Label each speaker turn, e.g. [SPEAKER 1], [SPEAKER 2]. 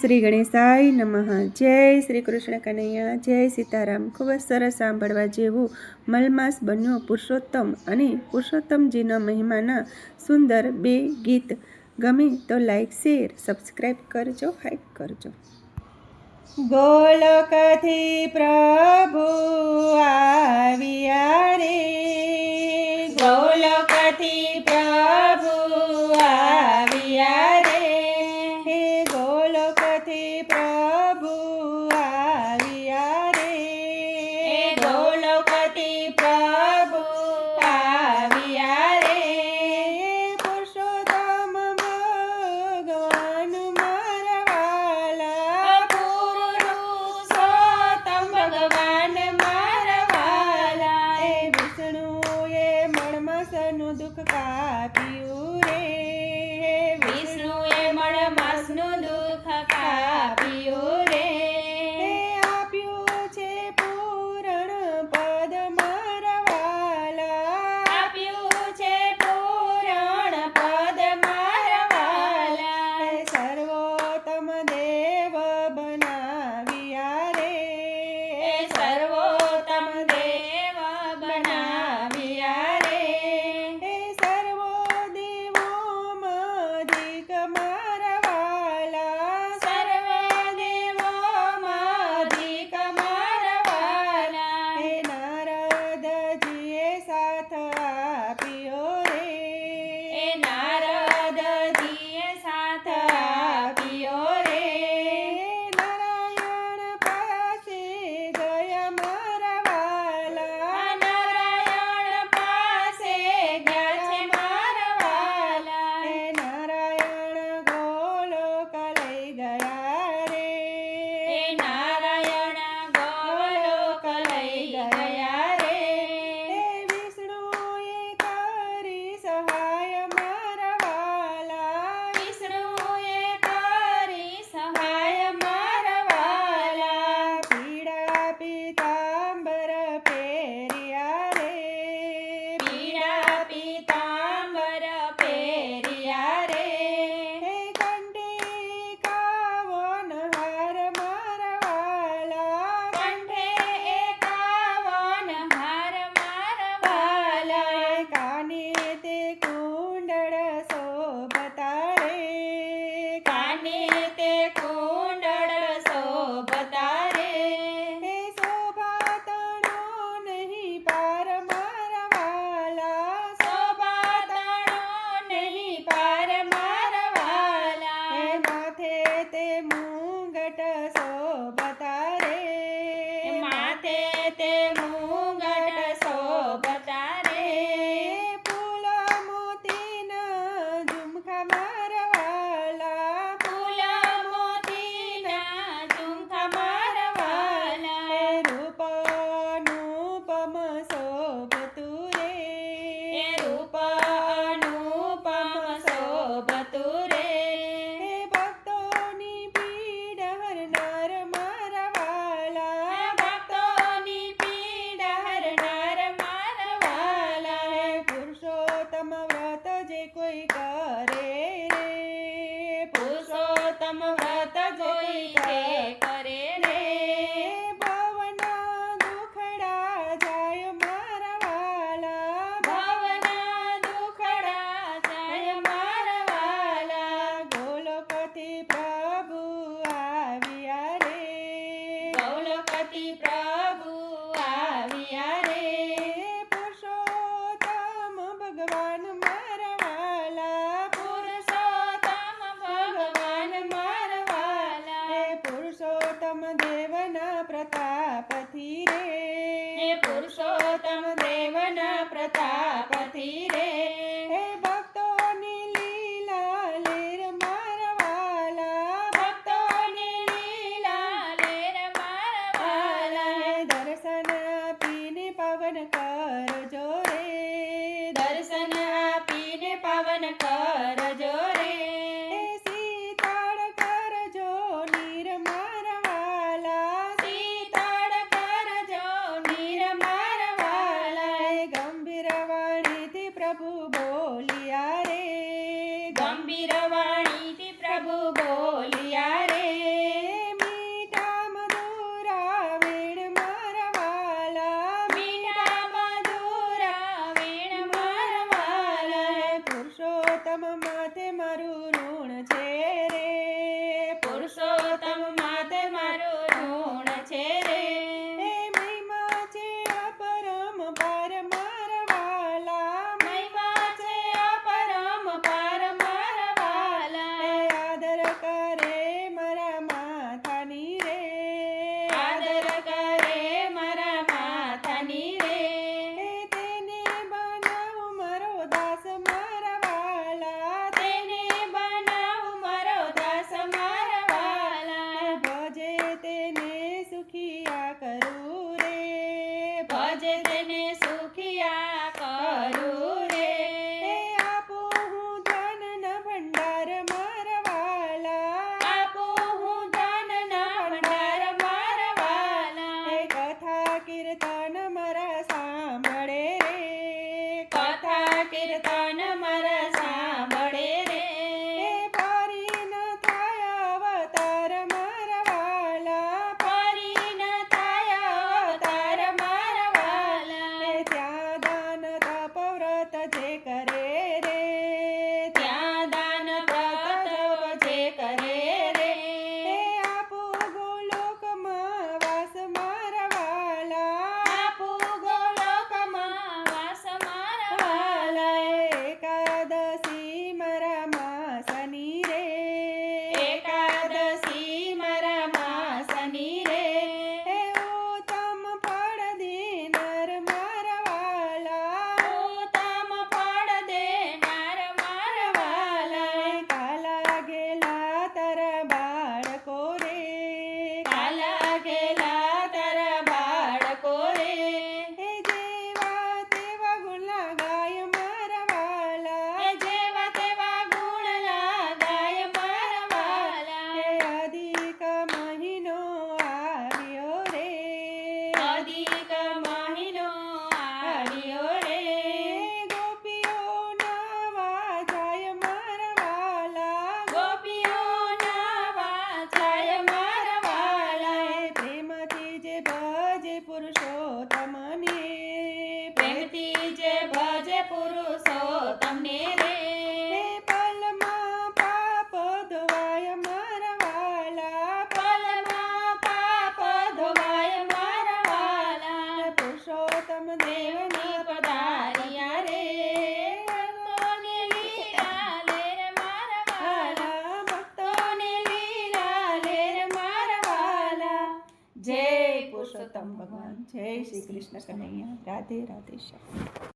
[SPEAKER 1] શ્રી ગણેશાય નમઃ। જય શ્રી કૃષ્ણ કનૈયા, જય સીતારામ। ખૂબ જ સરસ સાંભળવા જેવું મલમાસ બન્યો પુરુષોત્તમ અને પુરુષોત્તમજીના મહિમાના સુંદર બે ગીત। ગમે તો લાઈક, શેર, સબસ્ક્રાઈબ કરજો, હાઈપ કરજો। ગોલોકથી પ્રભુ આવ્યા રે, ગોલોકથી પ્રભુ આવ્યા રે, હે ગોલોકથી પ્રભુ આવ્યા રે, હે ગોલોકથી પ્રભુ આવ્યા રે, પુરુષોત્તમ ભગવાન મારા વાલા, પુરુષોત્તમ ભગવાન મારા વાલા, હે વિષ્ણુએ મળમાસનું દુઃખ કાપ્યું રે, હે વિષ્ણુએ મળમાસનું દુઃખ કાપ્યું રે, હે આપ્યું છે પૂરણ પદ મારા વાલા, આપ્યું છે પૂરણ પદ મારા વાલા, હે સર્વોત્તમ દેવ બનાવ્યા રે, હે સર્વોત્તમ દેવ બનાવ્યા રે, હે સર્વો દેવોમાં અધિક મારા વાલા, સર્વે દેવોમાં અધિક મારા વાલા, હે નારદજીએ સાથ આપ્યો રે, હે નારદજીએ સાથ આપ્યો રે, નારાયણ પાસે ગયા મારા વાલા, નારાયણ પાસે ગયા છે મારા વાલા, હે નારાયણ ગોલોક લઈ ગયા રે, હે નારાયણ ગોલોક લઈ ગયા રે, હે વિષ્ણુએ કરી સહાય મારા વાલા, વિષ્ણુએ કરી સહાય મારા વાલા, પીળા પીતાંબર પહેર્યા રે, પીળા પીતાંબર પહેર્યા રે, હે કંઠે એકાવન હાર મારા વાલા, કંઠે એકાવન હાર મારા વાલા, હે કાને તે કુંડળ શોભતા રે, કાને તે કુંડળ શોભતા રે, હે શોભા તણો નહીં પાર મારા વાલા, શોભા તણો નહીં પાર મારા વાલા, હે માથે તે મુંગટ શોભતા રે, માથે તે મુંગટ શોભતા રે, ફૂલ મોતીના ઝુમખા મારા વાલા, ફૂલ મોતીના ઝુમખા મારા વાલા, હે રૂપ અનુપમ શોભતું રે, હે રૂપ અનુપમ શોભતું રે, હે ભક્તોની પીડ હરનાર મારા વાલા, ભક્તોની પીડ હરનાર મારા વાલા, હે પુરુષોત્તમ વ્રત જે કોઈ કરે રે, પુરુષોત્તમ વ્રત કોઈ કરે રે, ભવના દુખડા જાય મારા વાલા, ભવના દુખડા જાય મારા વાલા, ગોલોકથી પ્રભુ આવ્યા રે, ગોલોકથી પ્રભુ આવ્યા રે, પુરુષોત્તમ ભગવાન મારા વાલા, પુરુષોત્તમ ભગવાન મારા વાલા, હે પુરુષોત્તમ દેવના પ્રતાપથી રે, હે પુરુષોત્તમ દેવના પ્રતાપથી રે, હે ભક્તોની લીલા લેર મારા વાલા, ભક્તોની લીલા લેર મારા વાલા, હે દર્શન આપીને પાવન કરજો રે, દર્શન આપીને પાવન કરજો રે, હે શીતળ કરજો નીર મારા વાલા, શીતળ કરજો નીર મારા વાલા, હે ગંભીર વાણીથી પ્રભુ બોલ્યા રે, ગંભીર વાણીથી પ્રભુ બોલ્યા રે, પુરુષોત્તમ માથે મારું ઋણ છે રે,
[SPEAKER 2] પુરુષોત્તમ માથે મારું ઋણ છે રે,
[SPEAKER 1] એ મહિમા છે અપરમ પાર મારા વાલા,
[SPEAKER 2] મહિમા છે અપરમ પાર મારા વાલા,
[SPEAKER 1] એ આદર કરે મારા માથાની રે,
[SPEAKER 2] આદર કરે મારા માથાની રે,
[SPEAKER 1] એ તેને બનાવું મારો દાસ મારા વાલા,
[SPEAKER 2] તેને બનાવું મારો દાસ મારા વાલા,
[SPEAKER 1] ભજે તેને સુખિયા કરું રે,
[SPEAKER 2] ભજે તેને સુખિયા કરું રે,
[SPEAKER 1] એ આપું હું ધનના ભંડાર મારા વાલા,
[SPEAKER 2] આપું હું ધનના ભંડાર મારા વાલા,
[SPEAKER 1] એ કથા કીર્તન મારા સાંભળે રે,
[SPEAKER 2] કથા કીર્તન મારા સાંભળે રે,
[SPEAKER 1] એ ફરી ન થાય અવતાર મારા વાલા,
[SPEAKER 2] ફરી ન થાય અવતાર મારા વાલા,
[SPEAKER 1] એ ત્યાં દાન તપ વ્રત જે કરે રે,
[SPEAKER 2] ત્યાં દાન તપ જે કરે રે,
[SPEAKER 1] એ આપું ગોલોકમાં વાસ મારા વાલા,
[SPEAKER 2] આપું ગોલોકમાં વાસ મારા વાલા,
[SPEAKER 1] એકાદશી મારા માસની રે,
[SPEAKER 2] એકાદશી મારા માસની રે,
[SPEAKER 1] એ ઉત્તમ ફળ દેનાર મારા વાલા,
[SPEAKER 2] ઉત્તમ ફળ દેનાર મારા વાલા,
[SPEAKER 1] કાલા ગેલા તારા બાળકો રે,
[SPEAKER 2] કાલા ગેલા તારા બાળકો રે,
[SPEAKER 1] એ જેવા તેવા ગુણ ગાય મારા વાલા,
[SPEAKER 2] જેવા તેવા ગુણ લાગાય મારા વાલા,
[SPEAKER 1] એ અધિક મહિનો આવ્યો રે,
[SPEAKER 2] અધિક મહિનો આવ્યો રે,
[SPEAKER 1] ગોપીઓ નાવા જાય મારા વાલા,
[SPEAKER 2] ગોપીઓ નાવા જાય મારા વાલા,
[SPEAKER 1] એ પ્રેમથી જે ભજે પુરુષોત્તમને,
[SPEAKER 2] પ્રેમથી જે ભજે પુરુષોત્તમને રે,
[SPEAKER 1] એ પલમાં પાપ ધોવાય મારા વાલા,
[SPEAKER 2] પલમાં પાપ ધોવાય મારા વાલા,
[SPEAKER 1] પુરુષોત્તમ દેવના
[SPEAKER 2] પધાર્યા રે, ભક્તોને લીલા લેર મારા વાલા, ભક્તોને લીલા લેર મારા વાલા,
[SPEAKER 1] જય પુરુષોત્તમ ભગવાન, જય શ્રી કૃષ્ણ કનૈયા, રાધે રાધે શ્યામ.